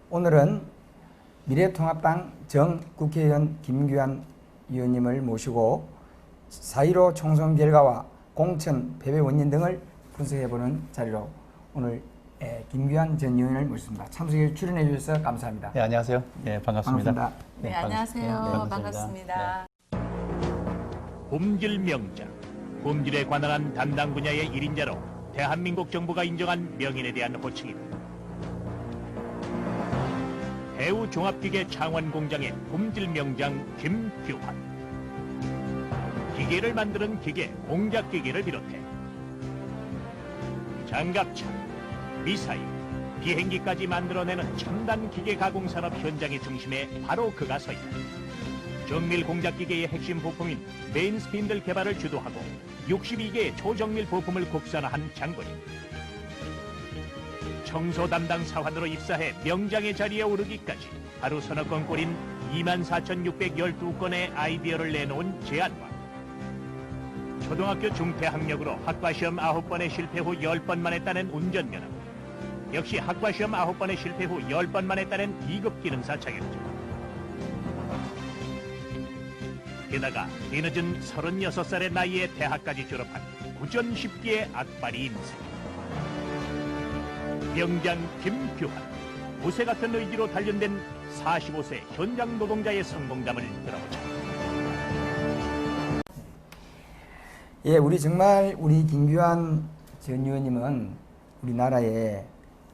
오늘은 미래통합당 정 국회의원 김규환 의원님을 모시고 4.15 총선 결과와 공천 패배 원인 등을 분석해보는 자리로 오늘 김규환 전 의원을 모셨습니다. 참석에 출연해 주셔서 감사합니다. 네, 안녕하세요. 네, 반갑습니다. 반갑습니다. 네, 안녕하세요. 반갑습니다. 봄질 명장, 봄질에 관한한 담당 분야의 1인자로 대한민국 정부가 인정한 명인에 대한 호칭입니다. 대우 종합기계 창원 공장의 봄질 명장 김규환. 기계를 만드는 기계, 공작기계를 비롯해 장갑차, 미사일, 비행기까지 만들어내는 첨단 기계 가공 산업 현장의 중심에 바로 그가 서 있다. 정밀 공작기계의 핵심 부품인 메인 스핀들 개발을 주도하고 62개의 초정밀 부품을 국산화한 장군이 청소 담당 사관으로 입사해 명장의 자리에 오르기까지 하루 서너 건 꼴인 24,612건의 아이디어를 내놓은 제안과 초등학교 중퇴학력으로 학과시험 9번의 실패 후 10번만 했다는 운전면허, 역시 학과시험 9번의 실패 후 10번만 했다는 2급 기능사 자격증, 게다가 뒤늦은 36살의 나이에 대학까지 졸업한 구전 10기의 악바리 인생. 명장 김규환, 우세 같은 의지로 단련된 45세 현장 노동자의 성공담을 들어보자. 예, 우리 김규환 전 의원님은 우리나라에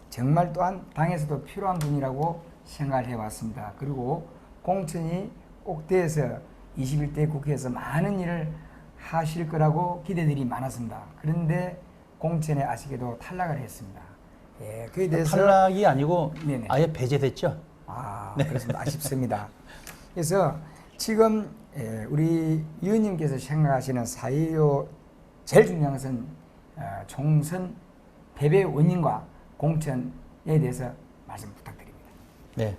정말 또한 당에서도 필요한 분이라고 생각을 해왔습니다. 그리고 공천이 꼭 돼서 21대 국회에서 많은 일을 하실 거라고 기대들이 많았습니다. 그런데 공천에 아쉽게도 탈락을 했습니다. 예, 그에 대해서 탈락이 아니고 네네. 아예 배제됐죠? 네. 그렇습니다. 아쉽습니다. 그래서 지금 우리 의원님께서 생각하시는 4.15 제일 중요한 것은 총선 패배 원인과 공천에 대해서 말씀 부탁드립니다. 네.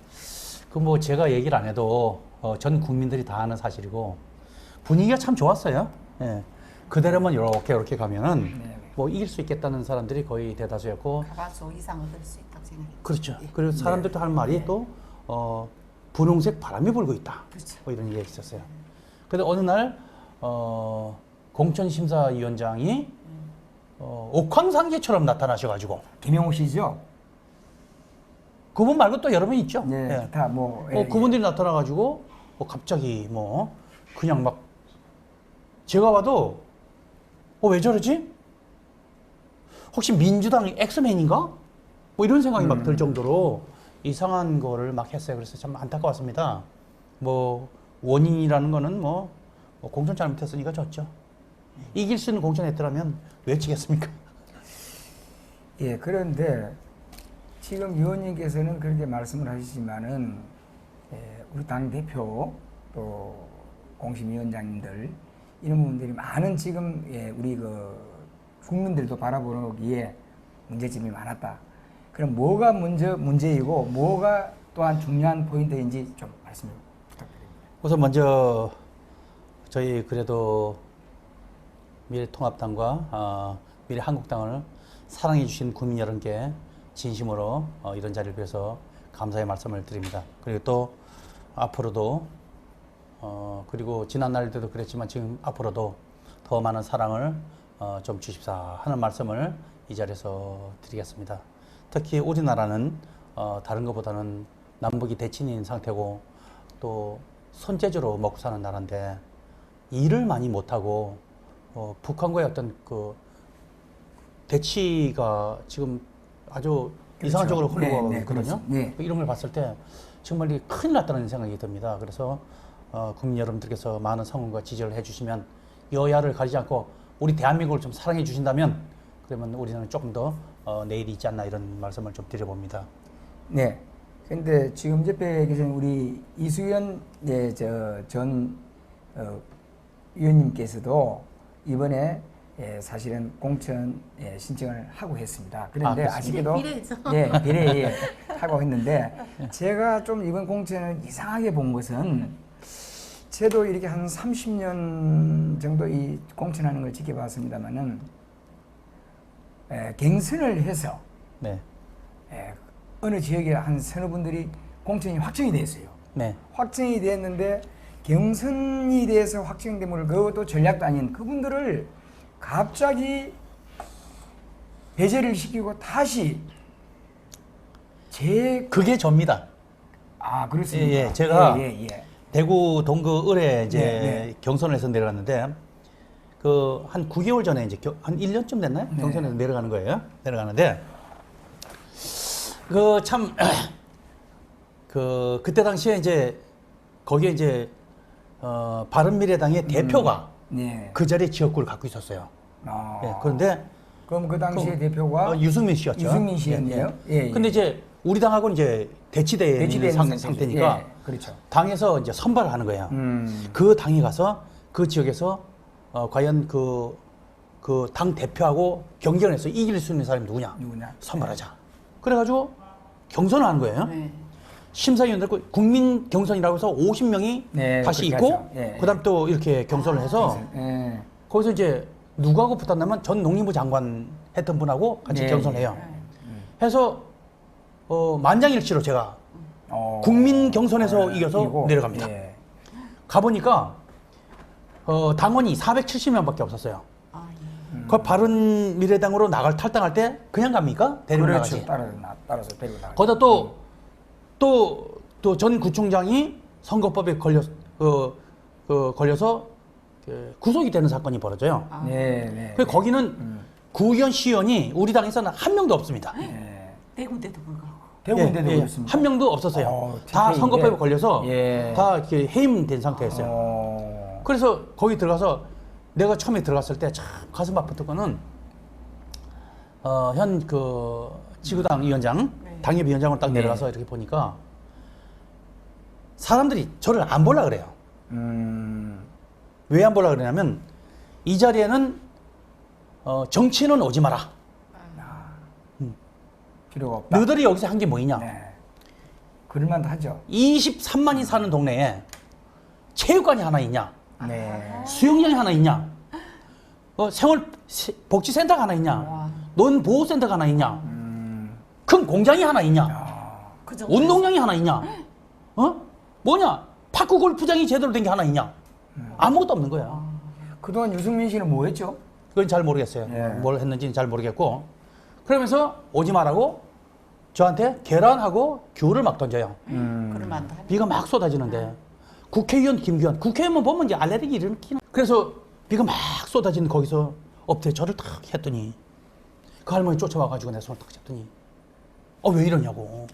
그 뭐 제가 얘기를 안 해도 전 국민들이 다 아는 사실이고 분위기가 참 좋았어요. 예. 그대로만 이렇게 가면은 네. 뭐 이길 수 있겠다는 사람들이 거의 대다수였고. 가봐서 이상 얻을 수 있다고 생각해요. 그렇죠. 그리고 사람들도 하는 말이 또 분홍색 바람이 불고 있다. 그렇죠. 뭐 이런 얘기가 있었어요. 근데 어느 날 공천심사위원장이 옥황상제처럼 나타나셔가지고 김영호 씨죠? 그분 말고 또 여러 명 있죠. 네, 예. 다 뭐. 그분들이 나타나가지고 갑자기 그냥 막 제가 봐도 왜 저러지? 혹시 민주당 엑스맨인가? 뭐 이런 생각이 막 들 정도로 이상한 거를 막 했어요. 그래서 참 안타까웠습니다. 뭐 원인이라는 거는 공천 잘못했으니까 졌죠. 이길 수 있는 공천했더라면 왜 지겠습니까? 예, 그런데 지금 의원님께서는 그렇게 말씀을 하시지만은 우리 당 대표 또 공심위원장님들 이런 부분들이 많은 지금 우리 국민들도 바라보기에 문제점이 많았다. 그럼 뭐가 먼저 문제이고 뭐가 또한 중요한 포인트인지 좀 말씀 부탁드립니다. 우선 먼저 저희 그래도 미래통합당과 미래한국당을 사랑해 주신 국민 여러분께 진심으로 이런 자리를 빌어서 감사의 말씀을 드립니다. 그리고 또 앞으로도 그리고 지난 날에도 그랬지만 지금 앞으로도 더 많은 사랑을 좀 주십사 하는 말씀을 이 자리에서 드리겠습니다. 특히 우리나라는 다른 것보다는 남북이 대치인 상태고 또 손재주로 먹고 사는 나라인데 일을 많이 못하고 북한과의 어떤 그 대치가 지금 아주 그렇죠. 이상한 쪽으로 흘러가고 네, 있거든요. 네. 이런 걸 봤을 때 정말 큰일 났다는 생각이 듭니다. 그래서 국민 여러분들께서 많은 성원과 지지를 해주시면 여야를 가리지 않고 우리 대한민국을 좀 사랑해 주신다면 그러면 우리는 조금 더 내일이 있지 않나 이런 말씀을 좀 드려봅니다. 네. 근데 지금 옆에 계신 우리 이수연 전 의원님께서도 이번에 사실은 공천 신청을 하고 했습니다. 그런데 아쉽게도 비례해서. 비례에 하고 했는데 제가 좀 이번 공천을 이상하게 본 것은 저도 이렇게 한 30년 정도 이 공천하는 걸 지켜봤습니다만은 갱선을 해서 네. 어느 지역에 한 서너 분들이 공천이 확정이 됐어요. 네. 확정이 됐는데 경선이 돼서 확정된 분을 그것도 전략도 아닌 그분들을 갑자기 배제를 시키고 다시 그게 접니다. 그렇습니다. 예, 제가 예. 대구 동구 을에 이제 네. 경선을 해서 내려갔는데 그 한 9개월 전에 이제 한 1년쯤 됐나요? 네. 경선에서 내려가는 거예요. 내려가는데 그 참 그때 당시에 이제 거기에 이제 바른미래당의 대표가 네. 그 자리에 지역구를 갖고 있었어요. 아. 예, 그런데 그럼 그 당시에 대표가 유승민 씨였죠. 유승민 씨였네요. 예. 근데 이제 우리 당하고는 이제 대치대에 있는 상태니까 예, 그렇죠. 당에서 이제 선발을 하는 거예요. 그 당에 가서 그 지역에서 과연 그 당 대표하고 경쟁을 해서 이길 수 있는 사람이 누구냐? 선발하자. 그래가지고 경선을 하는 거예요. 네. 심사위원들 국민 경선이라고 해서 50명이 네, 다시 그렇게 있고 하죠. 예. 그다음 또 이렇게 경선을 해서 예. 거기서 이제 누구하고 붙었냐면 전 농림부 장관 했던 분하고 같이 네, 경선을 해요. 해서 만장일치로 제가 어. 국민 경선에서 이겨서 이기고, 내려갑니다. 예. 가보니까 당원이 470명밖에 없었어요. 아, 예. 그 바른 미래당으로 탈당할 때 그냥 갑니까? 데리고 그렇죠. 나가지. 따라서 데리고 나가죠. 거기다 또 전 구청장이 선거법에 걸려서 구속이 되는 사건이 벌어져요. 네. 그 거기는 구의원 시의원이 우리 당에서는 한 명도 없습니다. 예. 대구인데도 불구하고. 대구인데도 그렇습니다. 한 명도 없었어요. 다 TK인데. 선거법에 걸려서 예. 다 이렇게 해임된 상태였어요. 그래서 거기 들어가서 내가 처음에 들어갔을 때 참 가슴 아팠던 거는 현 그 지구당 위원장, 네. 당협위원장으로 딱 네. 내려가서 이렇게 보니까 사람들이 저를 안 보려 그래요. 왜 안 보려 그러냐면 이 자리에는 정치인은 오지 마라. 필요가 없다. 너희들이 여기서 한 게 뭐이냐? 네. 그럴만도 하죠. 23만이 사는 동네에 체육관이 하나 있냐? 네. 수영장이 하나 있냐? 복지센터가 하나 있냐? 와. 논보호센터가 하나 있냐? 큰 공장이 하나 있냐? 그 정도. 운동장이 하나 있냐? 뭐냐? 파크 골프장이 제대로 된 게 하나 있냐? 아무것도 없는 거야. 그동안 유승민 씨는 뭐 했죠? 그건 잘 모르겠어요. 예. 뭘 했는지는 잘 모르겠고. 그러면서 오지 말라고 저한테 계란하고 귤을 막 던져요. 그러면 안 돼. 비가 막 쏟아지는데 국회의원 김규환 국회의원 보면 이제 알레르기 일으키는 그래서 비가 막 쏟아지는 거기서 엎드려 저를 탁 했더니 그 할머니 쫓아와가지고 내 손을 탁 잡더니 왜 이러냐고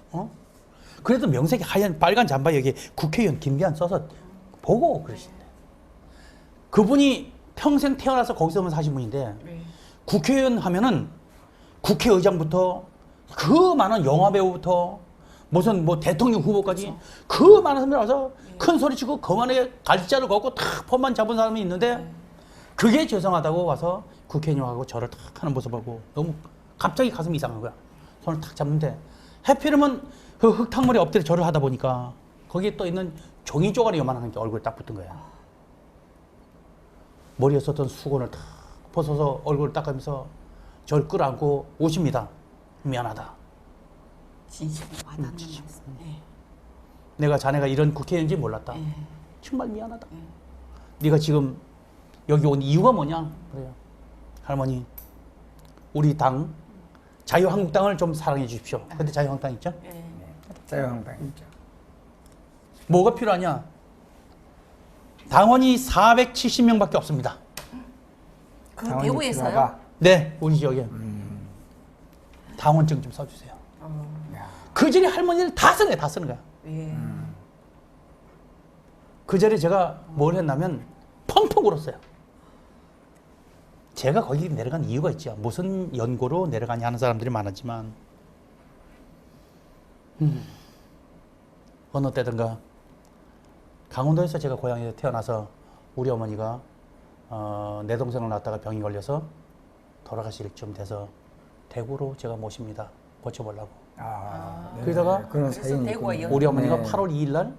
그래도 명색이 하얀 빨간 잠바에 여기 국회의원 김규환 써서 보고 그러신대. 그분이 평생 태어나서 거기서만 사신 분인데 네. 국회의원 하면은 국회의장부터 그 많은 영화배우부터 무슨 뭐 대통령 후보까지 그 많은 사람들 와서 큰 소리 치고 거만하게 갈자를 걷고 탁 폰만 잡은 사람이 있는데 그게 죄송하다고 와서 국회의원하고 저를 탁 하는 모습 보고 너무 갑자기 가슴이 이상한 거야. 손을 탁 잡는데 해피름은 그 흙탕물에 엎드려 절을 하다 보니까 거기에 또 있는 종이 쪼가리 요만한 게 얼굴에 딱 붙은 거야. 머리에 썼던 수건을 탁 벗어서 얼굴을 닦으면서 저를 끌어안고 오십니다. 미안하다. 진심이 와닿는 말씀. 네. 내가 자네가 이런 국회의원인지 몰랐다. 네. 정말 미안하다. 네가 지금 여기 온 이유가 뭐냐? 그래요. 할머니, 우리 당 자유한국당을 좀 사랑해 주십시오. 근데 자유한국당 있죠? 네. 자유한국당 있죠. 뭐가 필요하냐? 당원이 470명밖에 없습니다. 그 당원이 대구에서요? 필요하다. 네, 우리 지역에. 당원증 좀 써주세요. 야. 그 자리 할머니를 다 쓰는 거야, 다 쓰는 거야. 예. 그 자리에 제가 뭘 했냐면 펑펑 울었어요. 제가 거기 내려간 이유가 있죠. 무슨 연고로 내려가냐 하는 사람들이 많았지만 어느 때든가 강원도에서 제가 고향에 태어나서 우리 어머니가 내 동생을 낳았다가 병이 걸려서 돌아가실 쯤 돼서 대구로 제가 모십니다. 고쳐보려고. 네. 그러다가 그런 그래서 사연이 대구가 있군요. 우리 어머니가 네. 8월 2일 날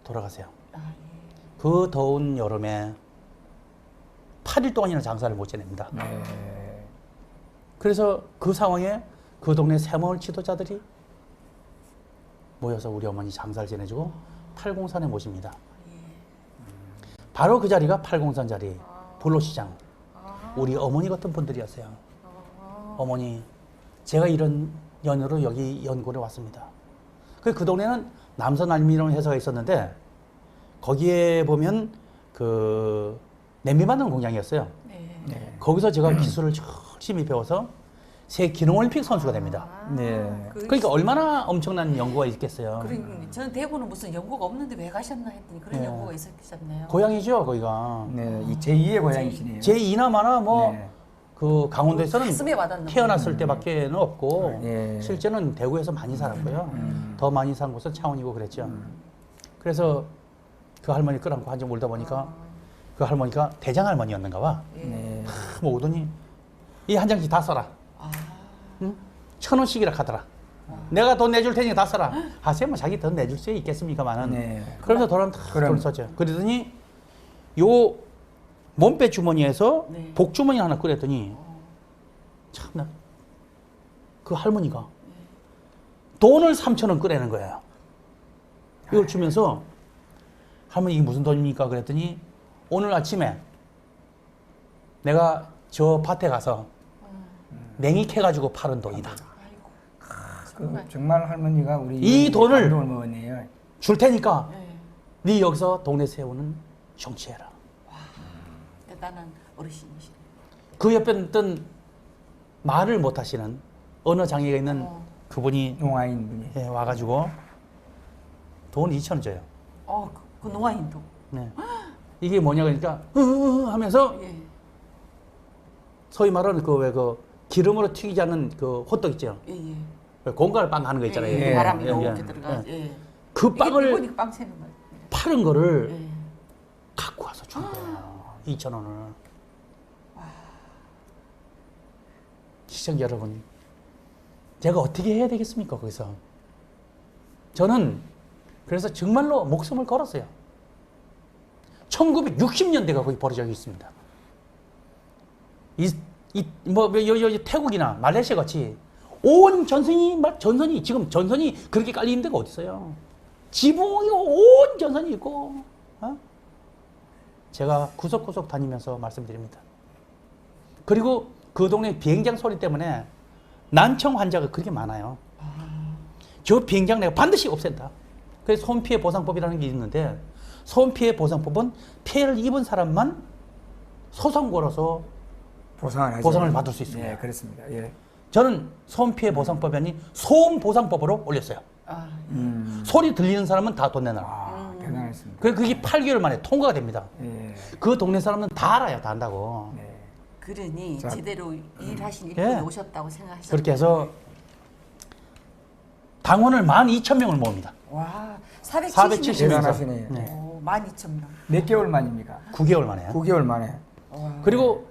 돌아가세요. 아, 예. 그 더운 여름에 8일 동안이나 장사를 못 지냅니다. 네. 그래서 그 상황에 그 동네 새마을 지도자들이 모여서 우리 어머니 장사를 지내주고 팔공산에 모십니다. 예. 바로 그 자리가 팔공산 자리, 불로시장. 우리 어머니 같은 분들이었어요. 어머니, 제가 이런 연유로 여기 연구를 왔습니다. 그 동네는 남선알미라는 회사가 있었는데 거기에 보면 그 냄비 만드는 공장이었어요. 네. 네. 거기서 제가 기술을 열심히 배워서 세 기능올림픽 선수가 됩니다. 네. 그러니까 얼마나 엄청난 연구가 있겠어요. 그러니까 저는 대구는 무슨 연구가 없는데 왜 가셨나 했더니 그런 네. 연구가 있었겠네요. 고향이죠, 거기가. 네, 이 제2의 고향이시네요. 제2나 마나 뭐 네. 그 강원도에서는 가슴에 와닿는 태어났을 때밖에는 없고 네. 실제는 대구에서 많이 살았고요. 더 많이 산 곳은 창원이고 그랬죠. 그래서 그 할머니 끌어안고 한참 울다 보니까 그 할머니가 대장 할머니였는가 봐. 네. 뭐 오더니 이 한 장씩 다 써라. 응? 1,000원씩이라 하더라. 내가 돈 내줄 테니까 다 써라. 하세요. 뭐 자기 돈 내줄 수 있겠습니까만은. 네. 그러면서 돈은 다 그럼- 돈 썼죠. 그러더니 요 몸빼 주머니에서 네. 복주머니 하나 꺼냈더니 참나 그 할머니가 돈을 3,000원 꺼내는 거예요. 이걸 주면서 할머니 이게 무슨 돈입니까? 그랬더니 오늘 아침에 내가 저 밭에 가서 냉이 캐가지고 팔은 돈이다. 아이고. 정말 할머니가 우리 이 돈을 감동을 먹었네요. 줄 테니까 네. 네 여기서 동네 세우는 정치해라. 대단한 어르신이시네. 그 옆에 있던 말을 못하시는 언어 장애가 있는 어. 그분이 농아인 분이. 예, 와가지고 돈 2,000원 줘요. 그 노아인도. 네. 이게 뭐냐 그러니까 하면서 예. 소위 말하는 그 왜 그 기름으로 튀기지 않는 그 호떡 있죠. 예, 예. 왜 공갈 빵 하는 거 있잖아요. 예, 예, 바람이 예, 이렇게 예. 들어가. 예. 예. 그 이게 빵을 일본이 빵 새는 거예요. 파는 거를 예. 갖고 와서 준 거예요. 2,000원을. 시청자 여러분, 제가 어떻게 해야 되겠습니까, 거기서? 저는 그래서 정말로 목숨을 걸었어요. 1960년대가 거기 벌어져 있습니다. 태국이나 말레이시아 같이 온 전선이 지금 전선이 그렇게 깔리는 데가 어디 있어요? 지붕이 온 전선이 있고, 어? 제가 구석구석 다니면서 말씀드립니다. 그리고 그 동네 비행장 소리 때문에 난청 환자가 그렇게 많아요. 저 비행장 내가 반드시 없앤다. 그래서 손피해 보상법이라는 게 있는데 손피해 보상법은 피해를 입은 사람만 소송 걸어서 보상을 하죠. 보상을 받을 수 있습니다. 네, 그렇습니다. 예. 저는 손피해 보상법이 아닌 소음 보상법으로 올렸어요. 아, 소리 들리는 사람은 다 돈 내놔라. 아, 대단했습니다. 그래서 그게 8개월 만에 통과가 됩니다. 예. 그 동네 사람은 다 알아요. 다 안다고. 네. 그러니 자, 제대로 일하신 예. 일꾼이 오셨다고 생각하셨어요. 그렇게 해서 당원을 12,000명을 모읍니다. 와, 470 470명. 대단하시네요. 네. 오, 12,000명. 몇 개월 만입니까? 9개월 만에. 9개월 만에. 그리고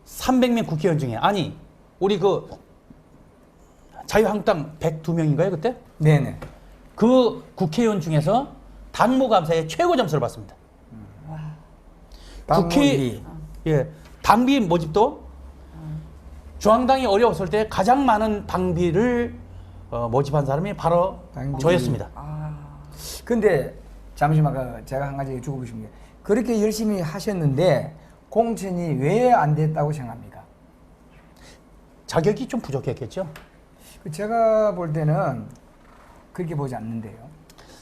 300명 국회의원 중에 아니 우리 그 자유한국당 102명인가요 그때? 네네. 그 국회의원 중에서 당무감사에 최고 점수를 받습니다. 당무위. 예, 당비 모집도 중앙당이 어려웠을 때 가장 많은 당비를 모집한 사람이 바로 당비. 저였습니다. 근데 잠시만 제가 한 가지 여쭈고 싶은 게 그렇게 열심히 하셨는데 공천이 왜 안 됐다고 생각합니까? 자격이 좀 부족했겠죠. 제가 볼 때는 그렇게 보지 않는데요.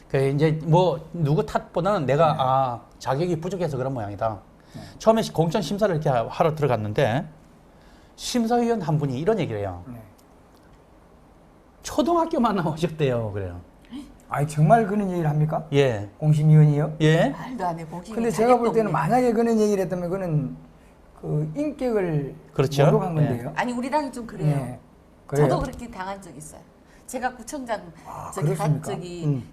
그 이제 뭐 누구 탓보다는 내가 자격이 부족해서 그런 모양이다. 처음에 공천 심사를 이렇게 하러 들어갔는데 심사위원 한 분이 이런 얘기를 해요. 네. 초등학교만 나오셨대요. 그래요. 아니 정말 그런 얘기를 합니까? 예. 공심위원이요? 예. 말도 안 해. 공식이 근데 제가 볼 때는 자격도 없네. 만약에 그런 얘기를 했다면 그는 그 인격을 그렇죠. 모독한 건데요. 아니 우리 당이 좀 그래요. 네. 그래요? 저도 그렇게 당한 적 있어요. 제가 구청장 그렇습니까?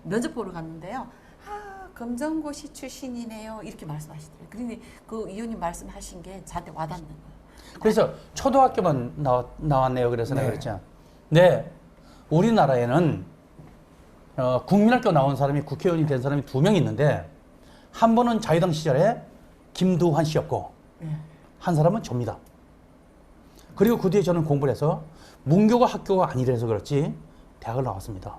면접 보러 갔는데요. 아 검정고시 출신이네요. 이렇게 말씀하시더라고요. 그러니 그 의원님 말씀하신 게 저한테 와닿는 거예요. 그래서 초등학교만 나왔네요. 그래서 내가 네. 그랬죠. 네. 우리나라에는 국민학교 나온 사람이 국회의원이 된 사람이 2명 있는데 한 분은 자유당 시절에 김두환 씨였고 한 사람은 접니다. 그리고 그 뒤에 저는 공부를 해서 문교가 학교가 아니라서 그렇지 대학을 나왔습니다.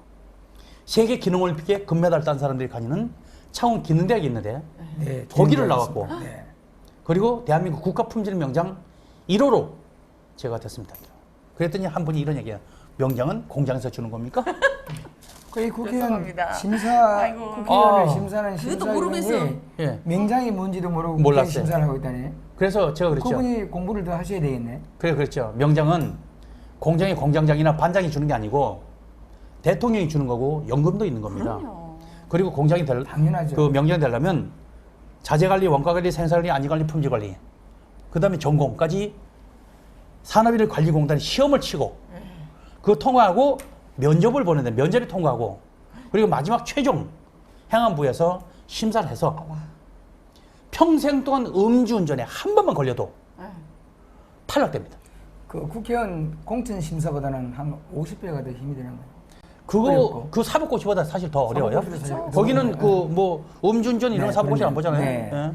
세계 기능올림픽에 금메달 딴 사람들이 가지는 창원 기능대학이 있는데 네, 거기를 기능대학이 나왔고 있습니다. 네. 그리고 대한민국 국가품질 명장 1호로 제가 됐습니다. 그랬더니 한 분이 이런 얘기예요. 명장은 공장에서 주는 겁니까? 거의 국회의원 죄송합니다. 심사 아이고. 국회의원을 아. 심사하는 그것도 모르면서. 심사위원이 예. 명장이 뭔지도 모르고 국회 몰랐어요. 심사를 하고 있다니. 그래서 제가 그랬죠. 그분이 공부를 더 하셔야 되겠네. 그래 그랬죠. 명장은 공장의 공장장이나 반장이 주는 게 아니고 대통령이 주는 거고 연금도 있는 겁니다. 그럼요. 그리고 공장이 될 당연하죠. 그 명장이 되려면 자재관리, 원가관리, 생산관리, 안전관리, 품질관리 그다음에 전공까지 산업인력 관리공단이 시험을 치고 그거 통과하고 면접을 보는데 면접이 통과하고 그리고 마지막 최종 행안부에서 심사를 해서 평생 동안 음주운전에 한 번만 걸려도 네. 탈락됩니다. 그 국회의원 공천 심사보다는 한 50배가 더 힘이 되는 거예요. 그거 어렵고. 그 사법고시보다 사실 더 어려워요. 사법고시도 사실 그렇죠. 거기는 네. 그 뭐 음주운전 이런 네, 사법고시 안 그럼요. 보잖아요. 네. 예.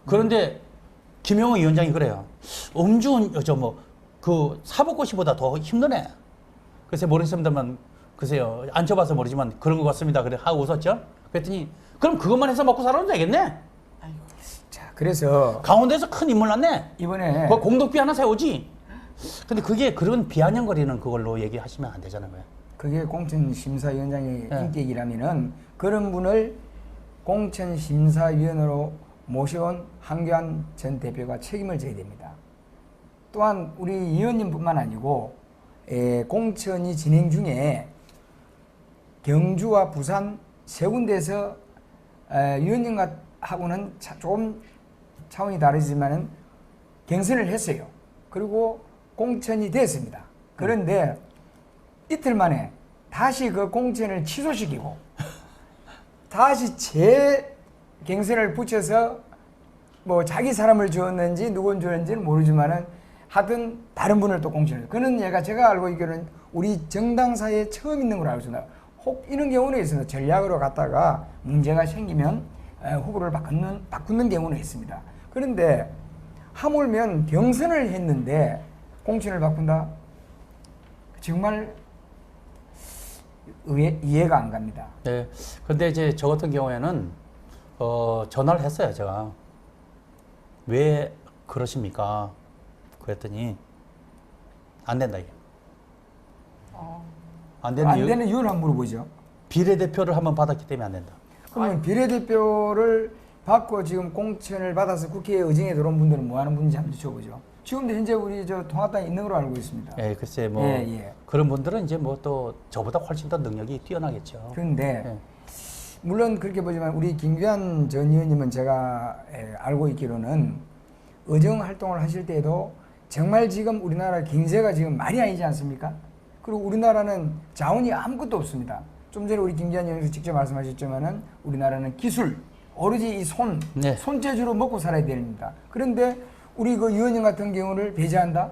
그런데 김영호 위원장이 그래요. 그 사법고시보다 더 힘드네. 글쎄 모르겠습니다만 글쎄요 앉혀봐서 모르지만 그런 것 같습니다. 그래 하고 웃었죠. 그랬더니 그럼 그것만 해서 먹고 살아도 되겠네. 아이고. 자, 그래서 강원도에서 큰 인물 났네. 이번에 그 공덕비 하나 세우지. 근데 그게 그런 비아냥거리는 그걸로 얘기하시면 안 되잖아요. 그게 공천심사위원장의 네. 인격이라면은 그런 분을 공천심사위원으로 모셔온 한교안 전 대표가 책임을 져야 됩니다. 또한 우리 위원님뿐만 아니고 공천이 진행 중에 경주와 부산 세 군데에서 위원님하고는 조금 차원이 다르지만은 경선을 했어요. 그리고 공천이 됐습니다. 그런데 이틀 만에 다시 그 공천을 취소시키고 다시 재경선을 붙여서 뭐 자기 사람을 주었는지 누군 주었는지는 모르지만은 하여튼 다른 분을 또 공천을. 그는 제가 알고 있기로는 우리 정당사에 처음 있는 걸로 알고 있습니다. 혹 이런 경우는 있습니다. 전략으로 갔다가 문제가 생기면 후보를 바꾸는 경우는 있습니다. 그런데 하물며 경선을 했는데 공천을 바꾼다? 정말 이해가 안 갑니다. 네. 근데 이제 저 같은 경우에는 전화를 했어요, 제가. 왜 그러십니까? 그랬더니 안 된다 이게. 안 되는 안 이유? 되는 이유를 한번 물어보죠. 비례대표를 한번 받았기 때문에 안 된다. 그러면 비례대표를 받고 지금 공천을 받아서 국회에 의정에 들어온 분들은 뭐 하는 분인지 한번 여쭤보죠. 지금도 현재 우리 저 통합당에 있는 걸로 알고 있습니다. 예, 글쎄 뭐 예. 그런 분들은 이제 뭐 또 저보다 훨씬 더 능력이 뛰어나겠죠. 그런데 예. 물론 그렇게 보지만 우리 김규환 전 의원님은 제가 알고 있기로는 의정 활동을 하실 때에도 정말 지금 우리나라 경제가 지금 말이 아니지 않습니까? 그리고 우리나라는 자원이 아무것도 없습니다. 좀 전에 우리 김규환 의원님께서 직접 말씀하셨지만은 우리나라는 기술, 오로지 이 네. 손재주로 먹고 살아야 됩니다. 그런데 우리 그 의원님 같은 경우를 배제한다?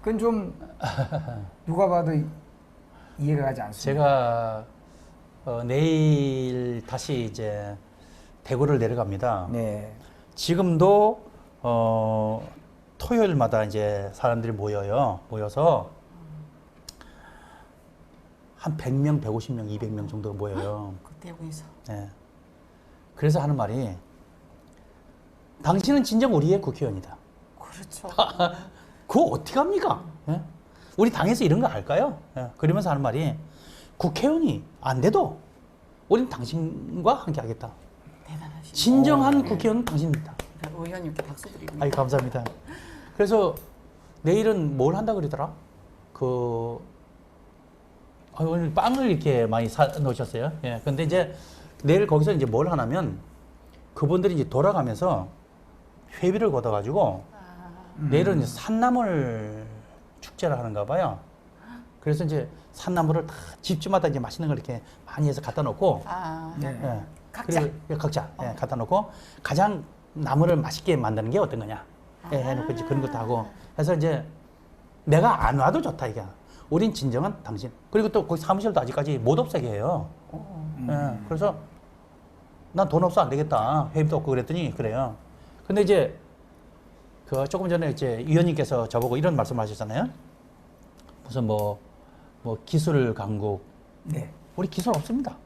그건 좀 누가 봐도 이해가 가지 않습니다. 제가 내일 다시 이제 대구를 내려갑니다. 네. 지금도 토요일마다 이제 사람들이 모여서 한 100명, 150명, 200명 정도 모여요. 그 대구에서. 네. 그래서 하는 말이 당신은 진정 우리의 국회의원이다. 그렇죠. 그거 어떻게 합니까? 예? 우리 당에서 이런 거 할까요? 예. 그러면서 하는 말이 국회의원이 안 돼도 우리는 당신과 함께 하겠다. 대단하시네. 진정한 국회의원은 당신입니다. 의원님께 박수 드립니다. 아이 감사합니다. 그래서 내일은 뭘 한다 그러더라? 오늘 빵을 이렇게 많이 사 놓으셨어요. 예. 근데 이제 내일 거기서 이제 뭘 하냐면 그분들이 이제 돌아가면서 회비를 걷어가지고 내일은 이제 산나물 축제를 하는가 봐요. 그래서 이제 산나물을 다 집집마다 이제 맛있는 걸 이렇게 많이 해서 갖다 놓고 네. 예. 각자. 그리고 각자 예, 갖다 놓고 가장 나물을 맛있게 만드는 게 어떤 거냐 예, 해놓고 이제 그런 것도 하고 해서 이제 내가 안 와도 좋다 이게. 우린 진정한 당신. 그리고 또 거기 사무실도 아직까지 못 없애게 해요. 예, 그래서 난 돈 없어 안 되겠다. 회비도 없고 그랬더니 그래요. 근데 이제 그 조금 전에 이제 위원님께서 저보고 이런 말씀을 하셨잖아요. 무슨 뭐 기술 강국 네. 우리 기술 없습니다.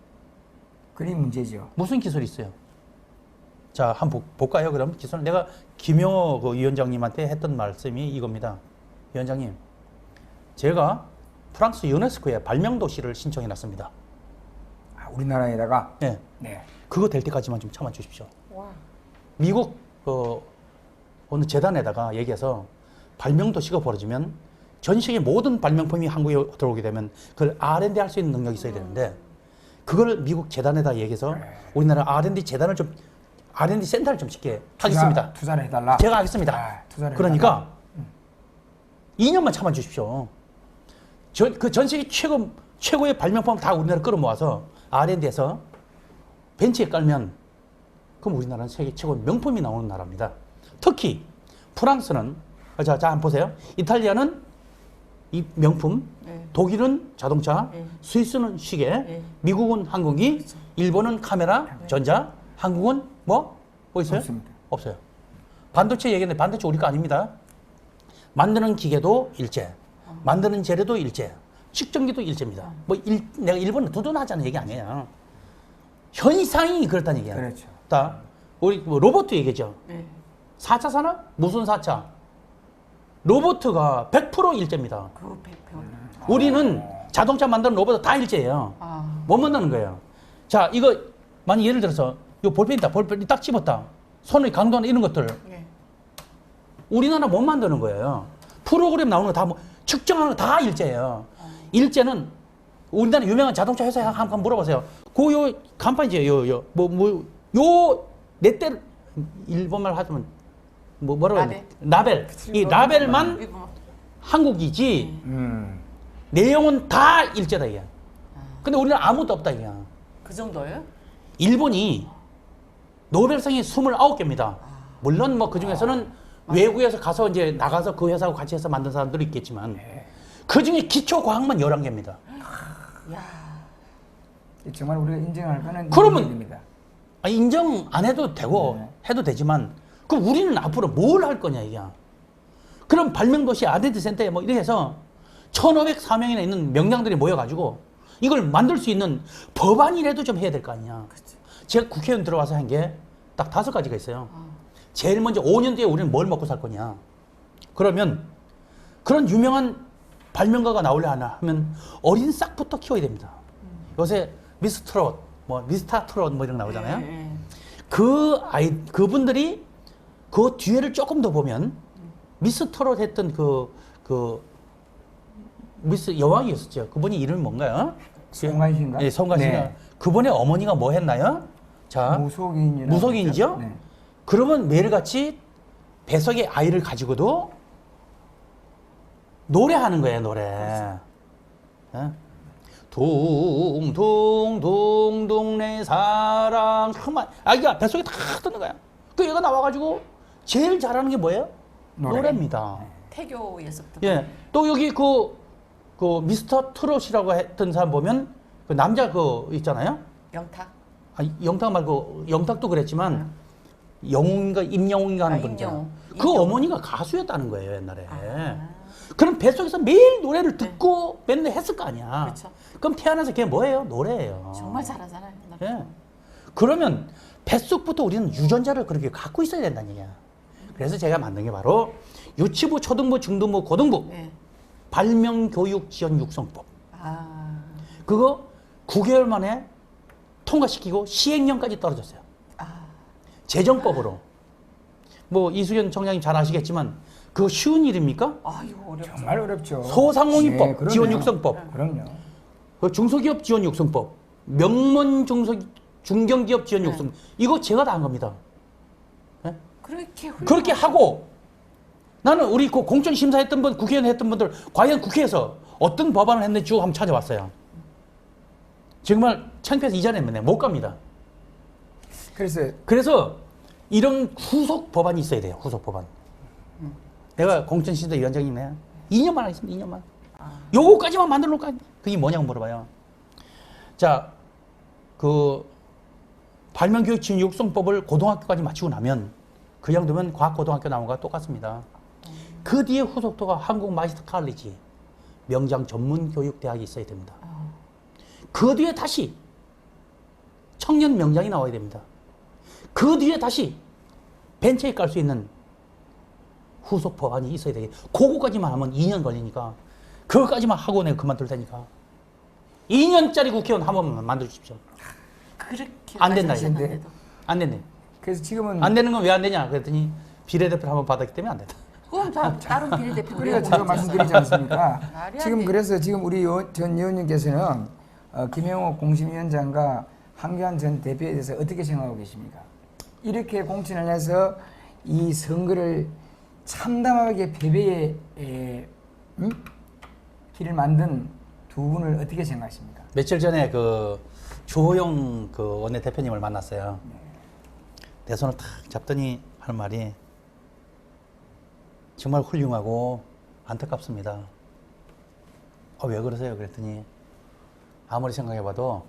그게 문제죠. 무슨 기술이 있어요? 자, 한번 볼까요? 그럼 기술. 내가 김용호 그 위원장님한테 했던 말씀이 이겁니다. 위원장님, 제가 프랑스 유네스코에 발명도시를 신청해 놨습니다. 아, 우리나라에다가 네. 네. 그거 될 때까지만 좀 참아 주십시오. 와. 미국 어느 재단에다가 얘기해서 발명도시가 벌어지면 전 세계 모든 발명품이 한국에 들어오게 되면 그걸 R&D 할 수 있는 능력이 있어야 되는데 그걸 미국 재단에다 얘기해서 우리나라 R&D 재단을 좀 R&D 센터를 좀 짓게 하겠습니다. 투자를 해달라. 제가 하겠습니다. 아, 투자를 그러니까 2년만 참아 주십시오. 그 전 세계 최고의 발명품 다 우리나라 끌어모아서 R&D에서 벤치에 깔면 그럼 우리나라는 세계 최고의 명품이 나오는 나라입니다. 특히 프랑스는 자 한번 보세요. 이탈리아는 이 명품, 네. 독일은 자동차, 네. 스위스는 시계, 네. 미국은 항공기, 일본은 카메라, 전자, 한국은 뭐 있어요? 없습니다. 없어요. 반도체 얘기했는데 반도체 우리 거 아닙니다. 만드는 기계도 일제, 만드는 재료도 일제, 측정기도 일제입니다. 내가 일본은 두둔하자는 얘기 아니에요. 현상이 그렇다는 얘기야. 그렇죠. 우리 뭐 로봇 얘기죠. 네. 4차 산업? 무슨 4차? 로봇가 100% 일제입니다. 그 100평. 우리는 자동차 만드는 로봇 다 일제예요. 아. 못 만드는 거예요. 자, 이거 만약 예를 들어서 이 볼펜이다. 볼펜이 딱 집었다. 손의 강도나 이런 것들 네. 우리나라 못 만드는 거예요. 프로그램 나오는 거 다 뭐 측정하는 거 다 일제예요. 일제는 우리나라 유명한 자동차 회사에 한번 물어보세요. 요 간판이죠. 요 내 때 일본말 하자면 뭐라고 해야 돼? 라벨. 이 라벨만 이거. 한국이지 내용은 다 일제다 이게. 근데 우리는 아무것도 없다 이게. 그 정도예요? 일본이 노벨상이 29개입니다. 물론 뭐 그 중에서는 외국에서 가서 이제 나가서 그 회사하고 같이 해서 만든 사람들이 있겠지만 그 중에 기초 과학만 11개입니다. 야. 정말 우리가 인정할 거는 그러면 인정입니다. 인정 안 해도 되고 해도 되지만 그럼 우리는 앞으로 뭘 할 거냐 이게. 그럼 발명도시 R&D 센터에 뭐 이렇게 해서 1504명이나 있는 명장들이 모여가지고 이걸 만들 수 있는 법안이라도 좀 해야 될 거 아니야. 그치. 제가 국회의원 들어와서 한 게 딱 5가지가 있어요. 제일 먼저 5년 뒤에 우리는 뭘 먹고 살 거냐. 그러면 그런 유명한 발명가가 나오려 하면 어린 싹부터 키워야 됩니다. 요새 미스 트롯, 뭐 미스터 트롯 뭐 이런 거 나오잖아요. 네. 그분들이 그 뒤에를 조금 더 보면 미스 트롯 했던 미스 여왕이었었죠. 그분이 이름이 뭔가요? 송가인인가? 네, 송가인가. 네. 그분의 어머니가 뭐 했나요? 자, 무속인이죠? 네. 그러면 매일같이 뱃속에 아이를 가지고도 노래하는 거예요, 노래. 예? 둥둥둥둥 내 사랑. 아기가 뱃속에 다 뜨는 거야. 그 얘가 나와가지고 제일 잘하는 게 뭐예요? 노래입니다. 태교에서부터. 예. 또 여기 그 미스터 트롯이라고 했던 사람 보면 그 남자 있잖아요. 영탁. 영탁 말고 영탁도 그랬지만 영웅인가 임영웅인가 하는 분 있잖아요. 그 어머니가 가수였다는 거예요 옛날에. 그럼 뱃속에서 매일 노래를 듣고 맨날 했을 거 아니야. 그렇죠. 그럼 태어나서 걔 뭐예요? 노래예요. 정말 잘하잖아요. 예. 그러면 뱃속부터 우리는 유전자를 그렇게 갖고 있어야 된다는 얘기야. 그래서 제가 만든 게 바로 유치부, 초등부, 중등부, 고등부 네. 발명교육 지원 육성법. 아. 그거 9개월 만에 통과시키고 시행령까지 떨어졌어요. 재정법으로. 뭐 이수연 청장님 잘 아시겠지만 그거 쉬운 일입니까? 아, 이거 어렵죠. 정말 어렵죠. 소상공인법, 네, 그럼요. 지원 육성법, 그럼요. 그 중소기업 지원 육성법, 명문 중견기업 지원 육성 이거 제가 다 한 겁니다. 네? 그렇게 하고 나는 우리 그 공천 심사했던 분, 국회의원 했던 분들 과연 국회에서 어떤 법안을 했는지 쭉 한번 찾아봤어요. 정말 창피해서 이전에 못 갑니다. 그래서 이런 후속 법안이 있어야 돼요. 후속 법안. 내가 공천심사 위원장님이야. 2년만 하겠습니다. 2년만. 요거까지만 만들어 놓을까? 그게 뭐냐고 물어봐요. 자, 발명교육 지원 육성법을 고등학교까지 마치고 나면 그 정도면 과학고등학교 나온 거와 똑같습니다. 그 뒤에 후속도가 한국 마스터 칼리지, 명장 전문교육대학이 있어야 됩니다. 그 뒤에 다시 청년 명장이 나와야 됩니다. 그 뒤에 다시 벤치에 깔 수 있는 후속 법안이 있어야 되게. 그거까지만 하면 2년 걸리니까 그거까지만 하고 내가 그만둘 테니까 2년짜리 국회의원 한 번만 만들어 주십시오. 그렇게 안 된다, 말씀하셨는데도. 안 됐네. 그래서 지금은 안 되는 건 왜 안 되냐 그랬더니 비례대표를 한번 받았기 때문에 안 된다. 그럼 다른 비례대표 그래서 제가 말씀드리지 않습니까? 말이 안 지금 돼. 그래서 지금 우리 전 의원님께서는 김영호 공심위원장과 한교안 전 대표에 대해서 어떻게 생각하고 계십니까? 이렇게 공천을 해서 이 선거를 참담하게 패배의 길을 만든 두 분을 어떻게 생각하십니까? 며칠 전에 그 주호영 그 원내대표님을 만났어요. 내 손을 탁 잡더니 하는 말이 정말 훌륭하고 안타깝습니다. 왜 그러세요? 그랬더니 아무리 생각해봐도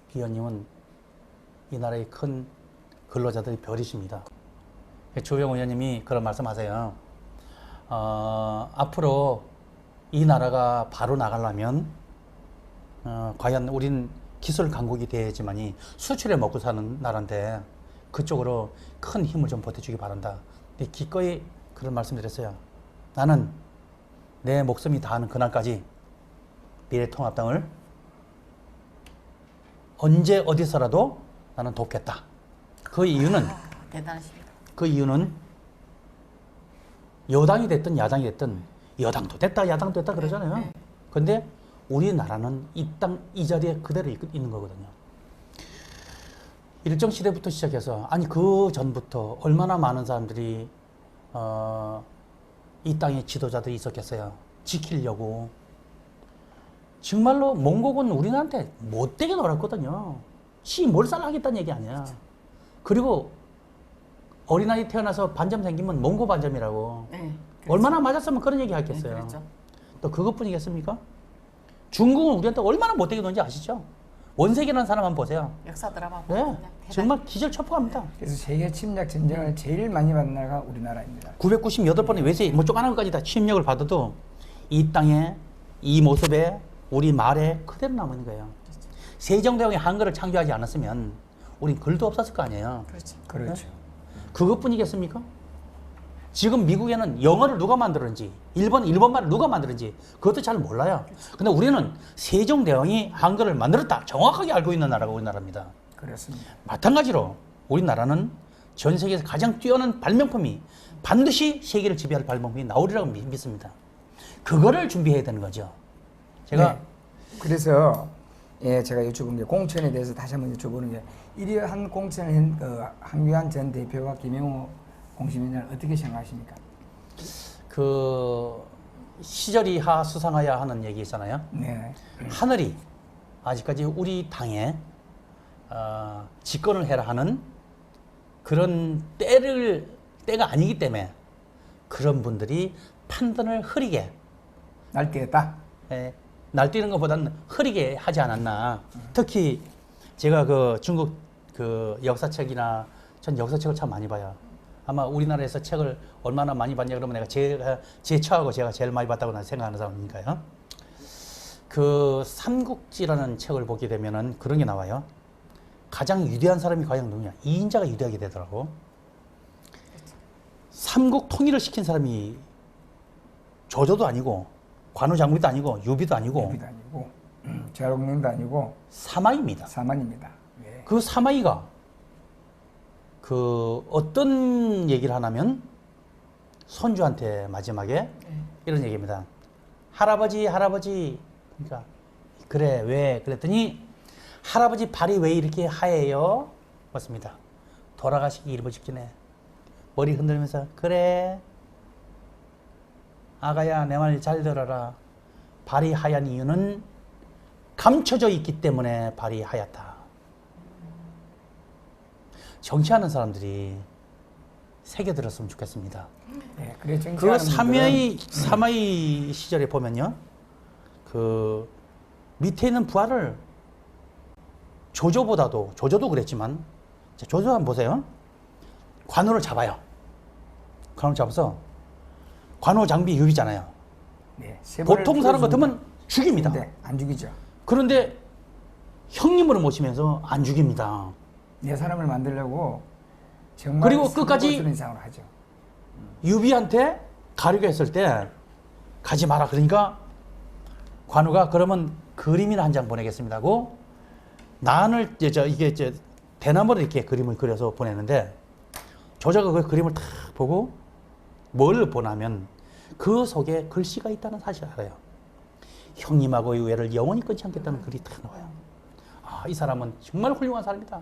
기 의원님은 이 나라의 큰 근로자들의 별이십니다. 주호영 의원님이 그런 말씀하세요. 앞으로 이 나라가 바로 나가려면 과연 우린 기술 강국이 돼야지만이 수출에 먹고 사는 나라인데 그쪽으로 큰 힘을 좀 보태주기 바란다. 근데 기꺼이 그런 말씀드렸어요. 나는 내 목숨이 다하는 그날까지 미래통합당을 언제 어디서라도 나는 돕겠다. 그 이유는 대단하십니다. 그 이유는 여당이 됐든 야당이 됐든 여당도 됐다 야당도 됐다 그러잖아요. 네. 근데 우리나라는 이 땅 이 자리에 그대로 있는 거거든요. 일정 시대부터 시작해서 아니 그 전부터 얼마나 많은 사람들이 이 땅에 지도자들이 있었겠어요. 지키려고. 정말로 몽골은 우리나라한테 못되게 놀았거든요. 몰살 하겠다는 얘기 아니야. 그리고 어린아이 태어나서 반점 생기면 몽고 반점이라고. 네, 그렇죠. 얼마나 맞았으면 그런 얘기 네, 하겠어요. 그렇죠. 또 그것뿐이겠습니까? 중국은 우리한테 얼마나 못되게 노는지 아시죠? 원색이라는 사람 한번 보세요. 역사 드라마 네, 보면 그냥 정말 기절초포합니다. 그래서 세계 침략 전쟁을 제일 많이 받는 나라가 우리나라입니다. 998번의 외세, 뭐 조그마한 것까지 다 침략을 받아도 이 땅에 이 모습에 우리 말에 그대로 남은 거예요. 세종대왕이 한글을 창조하지 않았으면 우린 글도 없었을 거 아니에요. 그렇죠. 그렇죠. 그것뿐이겠습니까? 지금 미국에는 영어를 누가 만들었는지, 일본말을 누가 만들었는지 그것도 잘 몰라요. 근데 우리는 세종대왕이 한글을 만들었다 정확하게 알고 있는 나라가 우리나라입니다. 그렇습니다. 마찬가지로 우리나라는 전 세계에서 가장 뛰어난 발명품이 반드시 세계를 지배할 발명품이 나오리라고 믿습니다. 그거를 준비해야 되는 거죠. 제가 네. 그래서 제가 여쭤본 게 공천에 대해서 다시 한번 여쭤보는 게 이러한 공천을 한 한교안 전 대표와 김영호 공심위원장을 어떻게 생각하십니까? 그 시절이 하 수상하야 하는 얘기 있잖아요. 네. 하늘이 아직까지 우리 당에 집권을 해라 하는 그런 때가 아니기 때문에 그런 분들이 판단을 흐리게 날뛰었다. 날뛰는 것보다는 흐리게 하지 않았나. 특히 제가 그 중국 그 역사책이나 전 역사책을 참 많이 봐요. 아마 우리나라에서 책을 얼마나 많이 봤냐 그러면 내가 제 처하고 제가 제일 많이 봤다고 난 생각하는 사람이니까요. 그 삼국지라는 책을 보게 되면은 그런 게 나와요. 가장 위대한 사람이 과연 누구냐? 이인자가 위대하게 되더라고. 삼국 통일을 시킨 사람이 조조도 아니고 관우장군도 아니고 유비도 아니고 유비도 아니고 좌룡령도 아니고 사마이입니다. 사만입니다. 네. 그 사마이가 그 어떤 얘기를 하냐면 손주한테 마지막에 이런 얘기입니다. 할아버지 그러니까 그래 왜 그랬더니 할아버지 발이 왜 이렇게 하얘요? 맞습니다. 돌아가시기 일부 직전에 머리 흔들면서 그래 아가야 내 말 잘 들어라. 발이 하얀 이유는 감춰져 있기 때문에 발이 하얗다. 정치하는 사람들이 새겨들었으면 좋겠습니다. 네, 그래 그 사마이 시절에 보면요, 그 밑에 있는 부하를 조조도 그랬지만, 조조 한번 보세요. 관우를 잡아요. 관우 잡아서 관우 장비 유비잖아요. 네, 보통 사람 같으면 죽입니다. 네, 안 죽이죠. 그런데 형님으로 모시면서 안 죽입니다. 내 사람을 만들려고 정말 그리고 끝까지 그런 이상으로 하죠. 유비한테 가려고 했을 때 가지 마라. 그러니까 관우가 그러면 그림이나 한 장 보내겠습니다 하고 난을 이게 대나무로 이렇게 그림을 그려서 보내는데 조자가 그 그림을 딱 보고 뭘 보냐면 그 속에 글씨가 있다는 사실을 알아요. 형님하고의 우애를 영원히 끊지 않겠다는 글이 딱 나와요. 아, 이 사람은 정말 훌륭한 사람이다.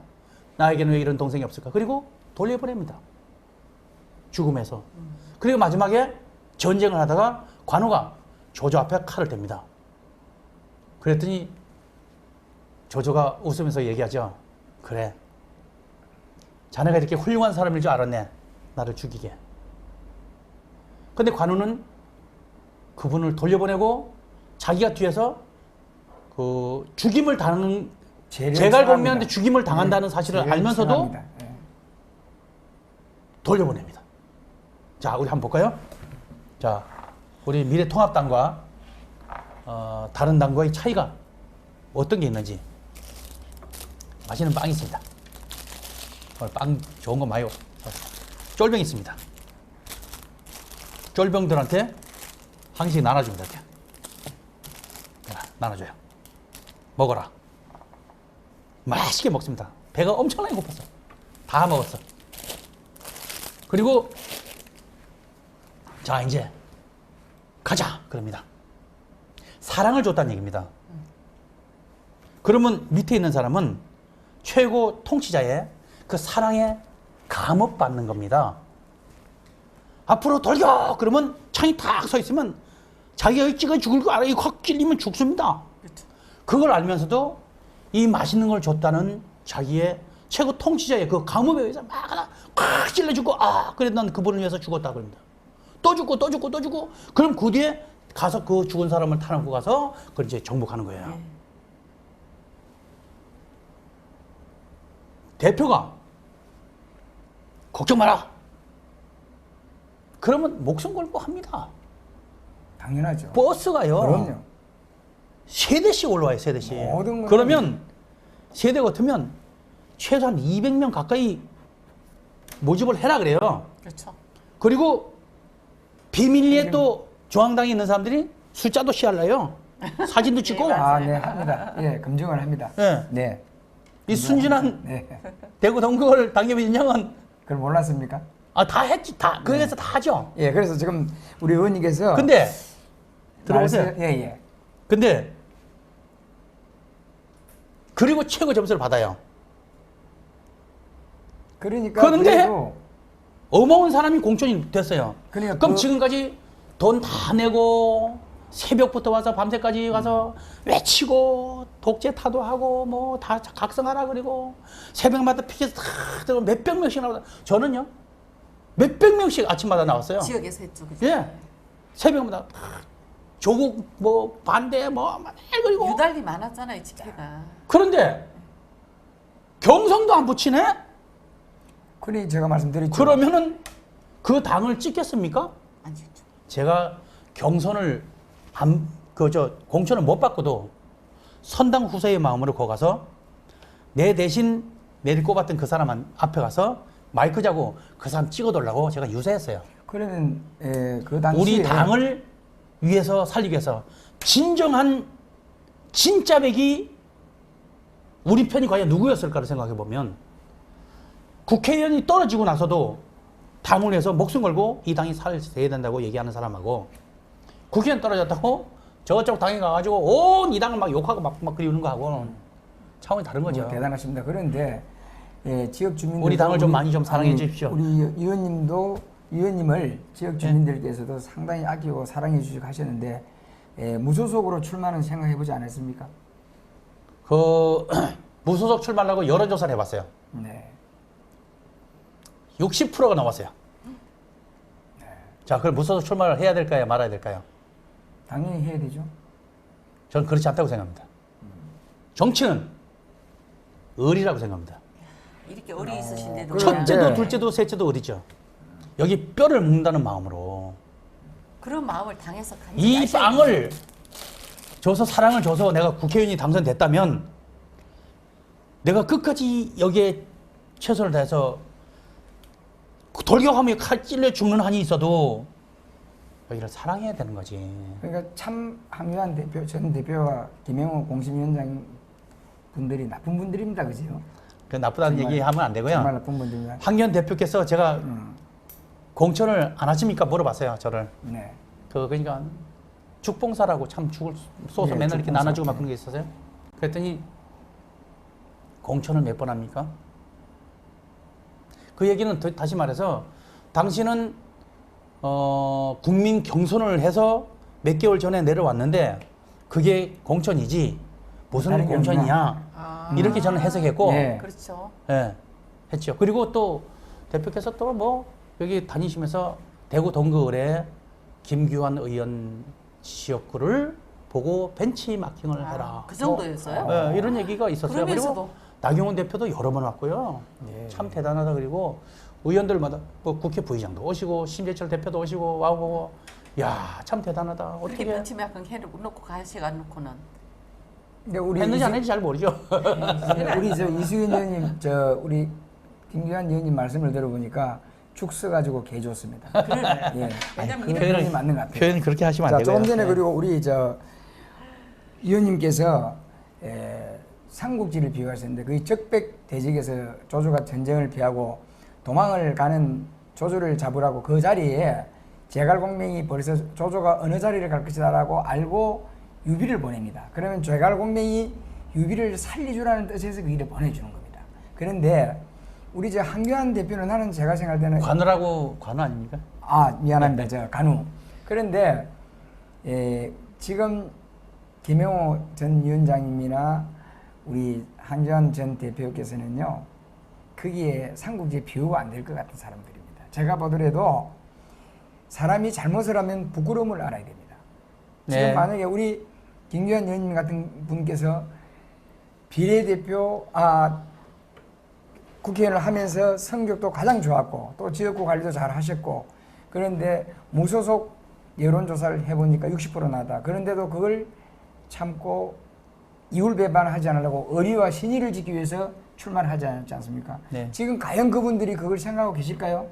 나에게는 왜 이런 동생이 없을까? 그리고 돌려보냅니다. 죽음에서. 그리고 마지막에 전쟁을 하다가 관우가 조조 앞에 칼을 댑니다. 그랬더니 조조가 웃으면서 얘기하죠. 그래. 자네가 이렇게 훌륭한 사람일 줄 알았네. 나를 죽이게. 근데 관우는 그분을 돌려보내고 자기가 뒤에서 그 죽임을 당하는 제갈공명한테 죽임을 당한다는 사실을 알면서도 돌려보냅니다. 자, 우리 한번 볼까요? 자, 우리 미래통합당과 다른 당과의 차이가 어떤 게 있는지. 맛있는 빵이 있습니다. 오늘 빵 좋은 거 많이 쫄병이 있습니다. 쫄병들한테 한 개씩 나눠줍니다. 이렇게. 나눠줘요. 먹어라. 맛있게 먹습니다. 배가 엄청나게 고팠어. 다 먹었어. 그리고 자, 이제 가자 그럽니다. 사랑을 줬다는 얘기입니다. 그러면 밑에 있는 사람은 최고 통치자의 그 사랑에 감업받는 겁니다. 앞으로 돌려! 그러면 창이 탁 서 있으면 자기가 찍어 죽을 거 알아. 이거 확 찔리면 죽습니다. 그렇죠. 그걸 알면서도 이 맛있는 걸 줬다는 자기의 최고 통치자의 그 감업에 의해서 막 찔러주고, 아, 그래, 난 그분을 위해서 죽었다. 그럽니다. 또 죽고, 또 죽고, 또 죽고. 그럼 그 뒤에 가서 그 죽은 사람을 타놓고 가서 그걸 이제 정복하는 거예요. 대표가 걱정 마라. 그러면 목숨 걸고 합니다. 당연하죠. 버스가요. 그럼요. 세대씩 올라와요, 세대씩. 모든 거는- 그러면 세대 같으면 최소한 200명 가까이 모집을 해라 그래요. 그렇죠. 그리고 비밀리에 또 중앙당에 있는 사람들이 숫자도 시할래요. 사진도 찍고. 아, 네, 합니다. 예, 검증을 합니다. 네. 네. 이 순진한 네. 대구 동구을 당협위 인장은 그걸 몰랐습니까? 다 했지. 다 그래서 다 하죠. 예, 그래서 지금 우리 의원님께서 근데 들어보세요. 예, 예. 근데 그리고 최고 점수를 받아요. 그러니까 그런데 그래도 어마어마한 사람이 공천이 됐어요. 그러니까 그럼 그- 지금까지 돈 다 내고 새벽부터 와서 밤새까지 와서 외치고 독재 타도하고 뭐 다 각성하라 그리고 새벽마다 피켓 다 들고 몇백 명씩 나오다. 저는요 몇백 명씩 아침마다 나왔어요. 지역에서 했죠. 그죠? 예, 새벽마다 조국 뭐 반대 뭐 그리고 유달리 많았잖아요, 집회가. 그런데 경성도 안 붙이네? 그래 제가 말씀드렸죠. 그러면은 그 당을 찍겠습니까? 안 지죠. 제가 경선을 공천을 못 받고도 선당 후사의 마음으로 거 가서 내 대신 내를 꼽았던 그 사람 앞에 가서 마이크 잡고 그 사람 찍어달라고 제가 유세했어요. 그러면 그 당시에 우리 당을 위해서 살리기 위해서 진정한 진짜백이 우리 편이 과연 누구였을까를 생각해 보면 국회의원이 떨어지고 나서도 당을 위해서 목숨 걸고 이 당이 살아야 된다고 얘기하는 사람하고 국회의원 떨어졌다고 저쪽 당에 가가지고 온 이 당을 막 욕하고 막 그리우는 거하고는 차원이 다른 거죠. 대단하십니다. 그런데 지역 주민들 우리 당을 좀 많이 좀 사랑해 주십시오. 우리 의원님을 지역 주민들께서도 상당히 아끼고 사랑해 주시고 하셨는데 무소속으로 출마는 생각해 보지 않았습니까? 그 무소속 출마하려고 여론조사를 해봤어요. 네. 60%가 나왔어요. 자, 그럼 무소속 출마를 해야 될까요? 말아야 될까요? 당연히 해야 되죠. 저는 그렇지 않다고 생각합니다. 정치는 의리라고 생각합니다. 이렇게 어리 있으신데도 그래. 첫째도 네. 둘째도 셋째도 의리죠. 여기 뼈를 묵는다는 마음으로 그런 마음을 당해서 이 빵을 줘서 사랑을 줘서 내가 국회의원이 당선됐다면 내가 끝까지 여기에 최선을 다해서 돌격하며 칼 찔려 죽는 한이 있어도 여기를 사랑해야 되는 거지. 그러니까 참 황교안 대표 전 대표와 김영호 공심위원장 분들이 나쁜 분들입니다, 그죠? 그 나쁘다는 정말, 얘기하면 안 되고요. 정말 나쁜 분들입니다. 황교안 대표께서 제가 공천을 안 하십니까 물어봤어요, 저를. 네. 그러니까 죽봉사라고 참 죽을 쏘서 네, 맨날 이렇게 죽봉사. 나눠주고 막 네. 그런 게 있었어요. 그랬더니 공천을 몇 번 합니까? 그 얘기는 다시 말해서 당신은 국민 경선을 해서 몇 개월 전에 내려왔는데 그게 공천이지 무슨 다른 게 공천이냐 아. 이렇게 저는 해석했고 네. 그렇죠. 예, 했죠. 그리고 또 대표께서 또 뭐 여기 다니시면서 대구 동구을에 김규환 의원 지역구를 보고 벤치마킹을 해라. 그 정도였어요? 뭐, 예, 이런 얘기가 있었어요. 그러면서도 그리고 나경원 대표도 여러 번 왔고요. 예. 참 대단하다. 그리고 의원들마다 뭐 국회 부의장도 오시고 심재철 대표도 오시고 와고 야, 참 대단하다. 그렇게 어떻게 벤치마킹 해놓고 가시가 놓고는 근데 우리 했는지 안 했는지 잘 모르죠. 우리 저 이수근 의원님 우리 김규환 의원님 말씀을 들어보니까 죽 써가지고 개 좋습니다. 예. 왜냐면 그 이런 표현이 맞는 것 같아요. 표현 그렇게 하시면 자, 안 되고요. 조금 전에 네. 그리고 우리 의원님께서 삼국지를 비유하셨는데 그 적백대직에서 조조가 전쟁을 피하고 도망을 가는 조조를 잡으라고 그 자리에 제갈공명이 벌써 조조가 어느 자리를 갈 것이다라고 알고 유비를 보냅니다. 그러면 제갈공명이 유비를 살리주라는 뜻에서 그 일을 보내주는 겁니다. 그런데 우리 황교안 대표는 나는 제가 생각할 때는 관우라고 관우 아닙니까? 미안합니다. 저 간우. 그런데 지금 김영호 전 위원장님이나 우리 황교안 전 대표께서는요. 거기에 삼국지에 비유가 안 될 것 같은 사람들입니다. 제가 보더라도 사람이 잘못을 하면 부끄러움을 알아야 됩니다. 지금 네. 만약에 우리 김규환 의원님 같은 분께서 비례대표 국회의원을 하면서 성적도 가장 좋았고 또 지역구 관리도 잘 하셨고 그런데 무소속 여론조사를 해보니까 60% 나다. 그런데도 그걸 참고 이율배반하지 않으려고 의리와 신의를 지키기 위해서 출마를 하지 않았지 않습니까? 네. 지금 과연 그분들이 그걸 생각하고 계실까요?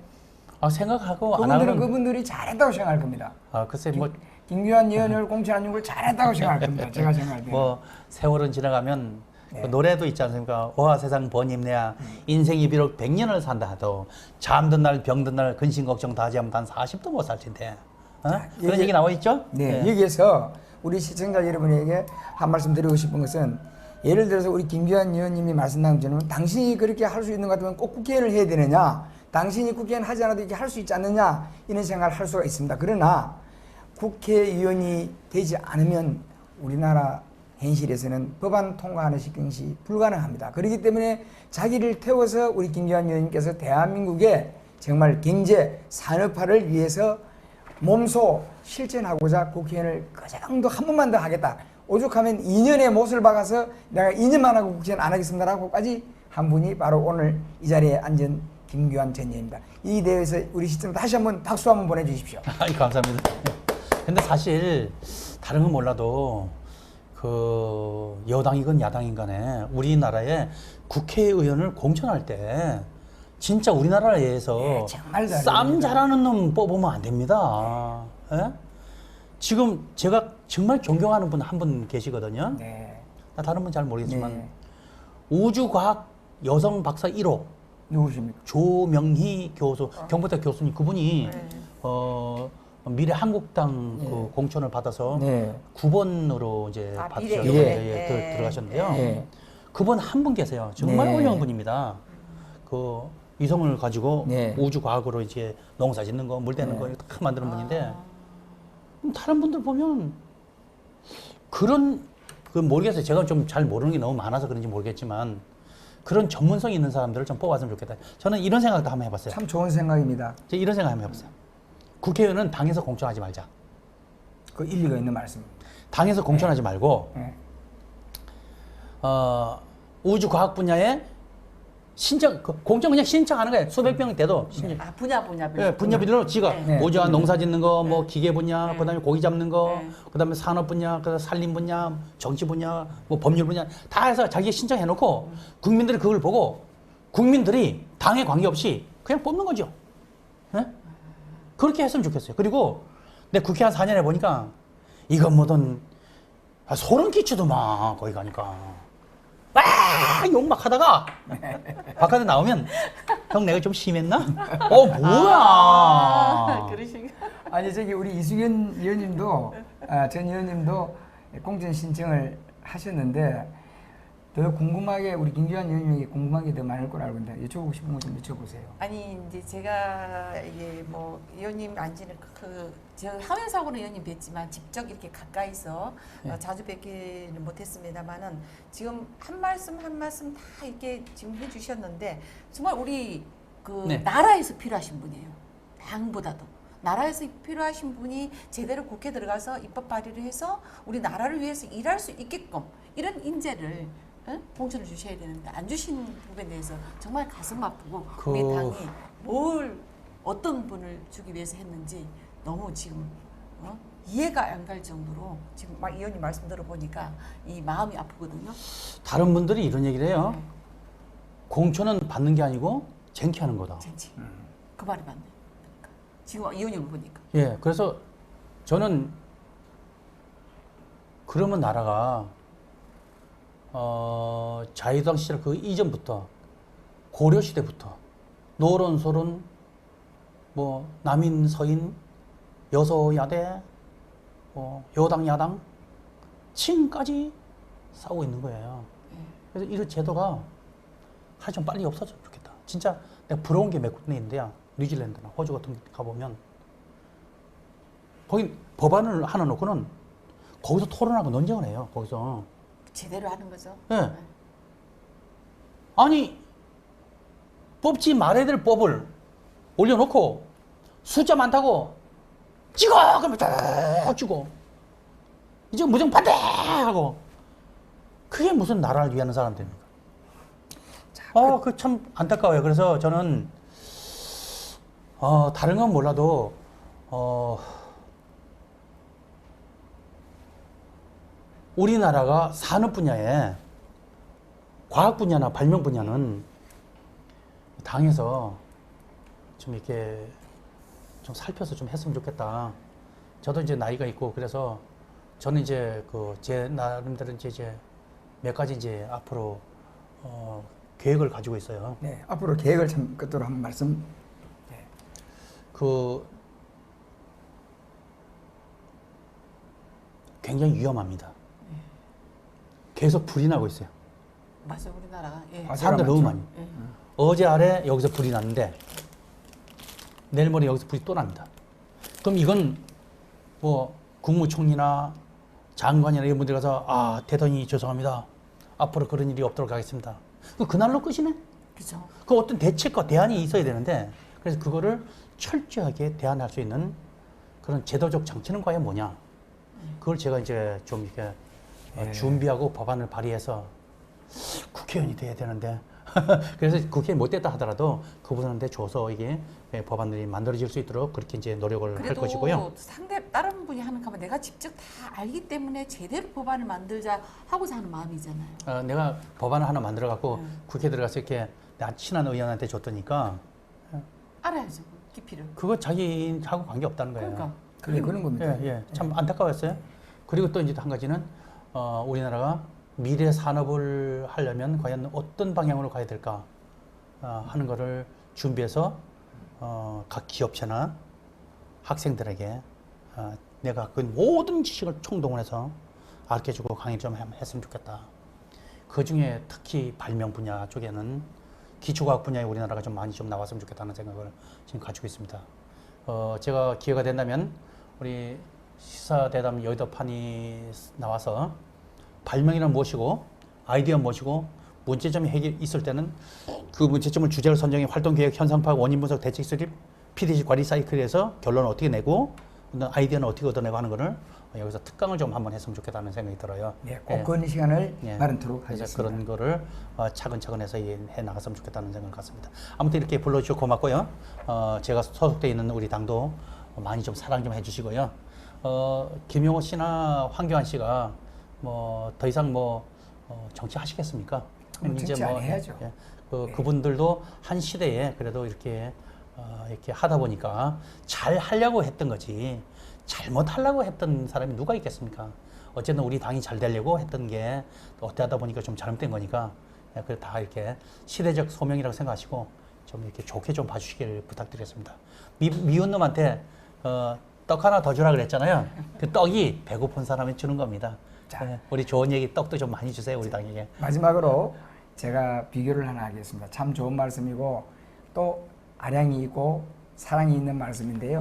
생각하고 안 하고는 그분들이 잘했다고 생각할 겁니다. 글쎄 뭐 김규환 의원을 공천한 걸 잘했다고 생각할 겁니다. 제가 생각할 때. 뭐 세월은 지나가면 네. 그 노래도 있지 않습니까? 오하 세상 번임내야 인생이 비록 100년을 산다 하도 잠든 날 병든 날 근심 걱정 다 하지 않으면 단 40도 못 살 텐데. 그런 얘기 나와 있죠? 네. 여기에서 우리 시청자 여러분에게 한 말씀 드리고 싶은 것은 예를 들어서 우리 김규환 의원님이 말씀한 것처럼 당신이 그렇게 할 수 있는 것 같으면 꼭 국회의원을 해야 되느냐, 당신이 국회의원 하지 않아도 이렇게 할 수 있지 않느냐 이런 생각을 할 수가 있습니다. 그러나 국회의원이 되지 않으면 우리나라 현실에서는 법안 통과하는 것이 불가능합니다. 그렇기 때문에 자기를 태워서 우리 김규환 의원님께서 대한민국의 정말 경제 산업화를 위해서 몸소 실천하고자 국회의원을 그 정도 한 번만 더 하겠다. 오죽하면 2년의 못을 박아서 내가 2년만 하고 국회의원 안 하겠습니다라고까지 한 분이 바로 오늘 이 자리에 앉은 김규환 전 의원입니다. 이 대해서 우리 시청 다시 한번 박수 한번 보내주십시오. 감사합니다. 근데 사실 다른 건 몰라도 그 여당이건 야당인 간에 우리나라에 국회의원을 공천할 때 진짜 우리나라에서 네, 정말 잘해야 쌈 됩니다. 잘하는 놈 뽑으면 안 됩니다. 예? 지금 제가 정말 존경하는 분 한 분 계시거든요. 네. 나 다른 분 잘 모르겠지만 네. 우주과학 여성 박사 1호 누구십니까? 조명희 교수, 경북대 교수님 그분이 네. 미래한국당 네. 그 공천을 받아서 네. 9번으로 이제 받으셔서 미래. 예. 들어가셨는데요. 네. 그분 한 분 계세요. 정말 네. 훌륭한 분입니다. 그 위성을 가지고 네. 우주과학으로 이제 농사 짓는 거, 물 대는 네. 거 이렇게 다 만드는 분인데 다른 분들 보면 그런 그 모르겠어요. 제가 좀 잘 모르는 게 너무 많아서 그런지 모르겠지만 그런 전문성 있는 사람들을 좀 뽑았으면 좋겠다. 저는 이런 생각도 한번 해봤어요. 참 좋은 생각입니다. 제가 이런 생각 한번 해봤어요. 국회의원은 당에서 공천하지 말자. 그 일리가 있는 말씀입니다. 당에서 공천하지 말고 네. 우주과학 분야에 신청 공천 그냥 신청하는 거예요. 수백 명 돼도 신청. 아, 분야별로. 예, 분야별로 지가 네. 네. 뭐죠? 농사 짓는 거, 뭐 네. 기계 분야, 네. 그다음에 고기 잡는 거, 네. 그다음에 산업 분야, 그다음에 산림 분야, 정치 분야, 뭐 법률 분야 다 해서 자기 신청해 놓고 국민들이 그걸 보고 국민들이 당에 관계없이 그냥 뽑는 거죠. 예? 그렇게 했으면 좋겠어요. 그리고 내 국회 한 4년 해보니까 이건 뭐든 소름 끼치더만 거기 가니까 욕 막 하다가 바깥에 나오면 형 내가 좀 심했나? 뭐야? 그러신가? 아니 저기 우리 이수경 의원님도 전 의원님도 공천 신청을 하셨는데 더 궁금하게 우리 김기환 의원님에게 궁금한 게 더 많을 거라 알고 있는데 여쭤보고 싶은 거 좀 여쭤보세요. 아니 이제 제가 이게 뭐 의원님 안지는 제가 하회사고는 의원님 뵀지만 직접 이렇게 가까이서 자주 뵙기는 못했습니다만은 지금 한 말씀 한 말씀 다 이렇게 지금 해주셨는데 정말 우리 그 네. 나라에서 필요하신 분이에요. 당보다도. 나라에서 필요하신 분이 제대로 국회 들어가서 입법 발의를 해서 우리 나라를 위해서 일할 수 있게끔 이런 인재를 공천을 주셔야 되는데 안 주신 부분에 대해서 정말 가슴 아프고 우리 당이 뭘 어떤 분을 주기 위해서 했는지 너무 지금 이해가 안 갈 정도로 지금 막 의원님 말씀 들어보니까 이 마음이 아프거든요. 다른 분들이 이런 얘기를 해요. 공천은 받는 게 아니고 쟁취하는 거다. 젠지 그 말이 맞네. 그러니까. 지금 의원님을 보니까 예, 그래서 저는 그러면 나라가 자유당 시절 그 이전부터 고려 시대부터 노론 소론 뭐 남인 서인 여소야대 여당 야당 지금까지 싸우고 있는 거예요. 그래서 이런 제도가 사실 좀 빨리 없어졌으면 좋겠다. 진짜 내가 부러운 게 몇 군데 있는데요. 뉴질랜드나 호주 같은 데 가보면 거기 법안을 하나 놓고는 거기서 토론하고 논쟁을 해요. 거기서. 제대로 하는 거죠. 예. 아니 뽑지 말아야 될 법을 올려놓고 숫자 많다고 찍어! 그러면 쭉 찍고 이제 무정 반대하고 그게 무슨 나라를 위하는 사람들입니까? 그 참 안타까워요. 그래서 저는 다른 건 몰라도 우리나라가 산업 분야에 과학 분야나 발명 분야는 당에서 좀 이렇게 좀 살펴서 좀 했으면 좋겠다. 저도 이제 나이가 있고 그래서 저는 이제 제 나름대로 이제 몇 가지 이제 앞으로 계획을 가지고 있어요. 네, 앞으로 계획을 참 끝으로 한 말씀. 굉장히 위험합니다. 계속 불이 나고 있어요. 맞아요, 우리나라가. 예. 사람들 너무 많이. 예. 어제 아래 여기서 불이 났는데 내일 모레 여기서 불이 또 납니다. 그럼 이건 뭐 국무총리나 장관이나 이런 분들 가서 대단히 죄송합니다. 앞으로 그런 일이 없도록 하겠습니다. 그날로 끝이네? 그죠. 그 어떤 대책과 대안이 있어야 되는데 그래서 그거를 철저하게 대안할 수 있는 그런 제도적 장치는 과연 뭐냐? 그걸 제가 이제 좀 이렇게 준비하고 법안을 발의해서 국회의원이 돼야 되는데 그래서 국회에 못 됐다 하더라도 그분한테 줘서 이게 법안들이 만들어질 수 있도록 그렇게 이제 노력을 할 것이고요. 다른 분이 하는 거면 내가 직접 다 알기 때문에 제대로 법안을 만들자 하고자 하는 마음이잖아요. 내가 법안을 하나 만들어 갖고 국회에 들어가서 이렇게 나 친한 의원한테 줬더니까 알아야죠, 깊이를. 그거 자기하고 관계 없다는 거예요. 그러니까. 그게 그런 겁니다. 참 안타까웠어요. 그리고 또 이제 한 가지는 우리나라가 미래 산업을 하려면 과연 어떤 방향으로 가야 될까 하는 거를 준비해서 각 기업체나 학생들에게 내가 그 모든 지식을 총동원해서 가르쳐주고 강의 좀 했으면 좋겠다. 그 중에 특히 발명 분야 쪽에는 기초과학 분야에 우리나라가 좀 많이 좀 나왔으면 좋겠다는 생각을 지금 가지고 있습니다. 제가 기회가 된다면 우리 시사대담 여의도판이 나와서 발명이란 무엇이고 아이디어 무엇이고 문제점이 있을 때는 그 문제점을 주제로 선정해 활동 계획, 현상 파악, 원인 분석, 대책 수립, PDC 관리 사이클에서 결론을 어떻게 내고 아이디어는 어떻게 얻어내고 하는 거를 여기서 특강을 좀 한번 했으면 좋겠다는 생각이 들어요. 네, 꼭 그런 시간을 예. 마련토록 그래서 하겠습니다. 그런 거를 차근차근 해서 해 나갔으면 좋겠다는 생각을 갖습니다. 아무튼 이렇게 불러주셔서 고맙고요. 제가 소속돼 있는 우리 당도 많이 좀 사랑 좀 해주시고요. 김용호 씨나 황교안 씨가 뭐 더 이상 뭐 정치하시겠습니까? 정치 안 해야죠. 그분들도 한 시대에 그래도 이렇게 하다 보니까 잘 하려고 했던 거지 잘못 하려고 했던 사람이 누가 있겠습니까? 어쨌든 우리 당이 잘 되려고 했던 게 어떻게 하다 보니까 좀 잘못된 거니까 그래 다 이렇게 시대적 소명이라고 생각하시고 좀 이렇게 좋게 좀 봐주시길 부탁드리겠습니다. 미운 놈한테 떡 하나 더 주라 그랬잖아요. 그 떡이 배고픈 사람이 주는 겁니다. 자. 우리 좋은 얘기 떡도 좀 많이 주세요 우리 당에게. 마지막으로 제가 비교를 하나 하겠습니다. 참 좋은 말씀이고 또 아량이 있고 사랑이 있는 말씀인데요.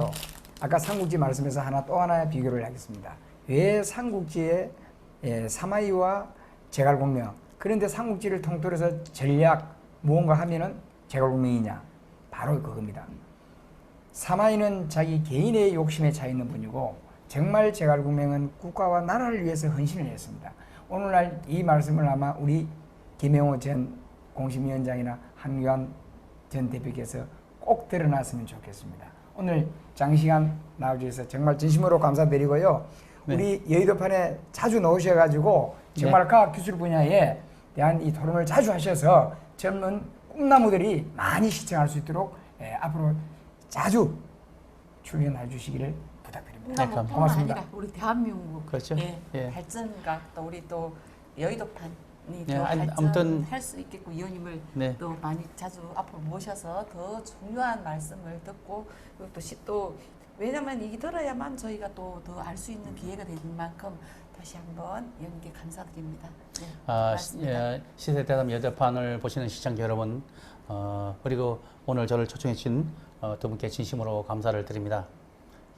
아까 삼국지 말씀에서 또 하나의 비교를 하겠습니다. 왜 삼국지에 사마이와 제갈공명 그런데 삼국지를 통틀어서 전략 무언가 하면은 제갈공명이냐 바로 그겁니다. 사마이는 자기 개인의 욕심에 차 있는 분이고 정말 제갈공명은 국가와 나라를 위해서 헌신을 했습니다. 오늘날 이 말씀을 아마 우리 김영호 전 공심위원장이나 한교안 전 대표께서 꼭 드러났으면 좋겠습니다. 오늘 장시간 나와주셔서 정말 진심으로 감사드리고요. 네. 우리 여의도판에 자주 나오셔가지고 정말 과학기술 분야에 대한 이 토론을 자주 하셔서 젊은 꿈나무들이 많이 시청할 수 있도록 앞으로 자주 출연해 주시기를 부탁드립니다. 네, 뿐만 고맙습니다. 아니라 우리 대한민국 그렇죠. 예. 발전과 또 우리 또 여의도판이 예, 더 아무튼 발전할 수 있겠고 의원님을 네. 또 많이 자주 앞으로 모셔서 더 중요한 말씀을 듣고 그리고 또 왜냐하면 이게 들어야만 저희가 또 더 알 수 있는 기회가 되는 만큼 다시 한번 의원님께 감사드립니다. 네, 고맙습니다. 시대대담 여대판을 보시는 시청자 여러분 그리고 오늘 저를 초청해 주신 두 분께 진심으로 감사를 드립니다.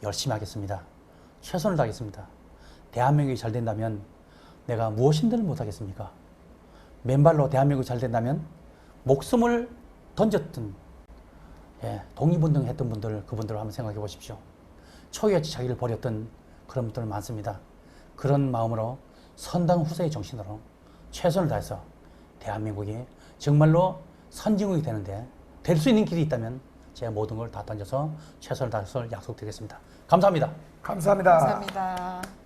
열심히 하겠습니다. 최선을 다하겠습니다. 대한민국이 잘 된다면 내가 무엇인들 못하겠습니까? 맨발로 대한민국이 잘 된다면 목숨을 던졌던 독립운동 했던 분들 그분들을 한번 생각해 보십시오. 초기에 자기를 버렸던 그런 분들 많습니다. 그런 마음으로 선당 후세의 정신으로 최선을 다해서 대한민국이 정말로 선진국이 되는데 될 수 있는 길이 있다면 제가 모든 걸 다 던져서 최선을 다해서 약속드리겠습니다. 감사합니다. 감사합니다. 감사합니다.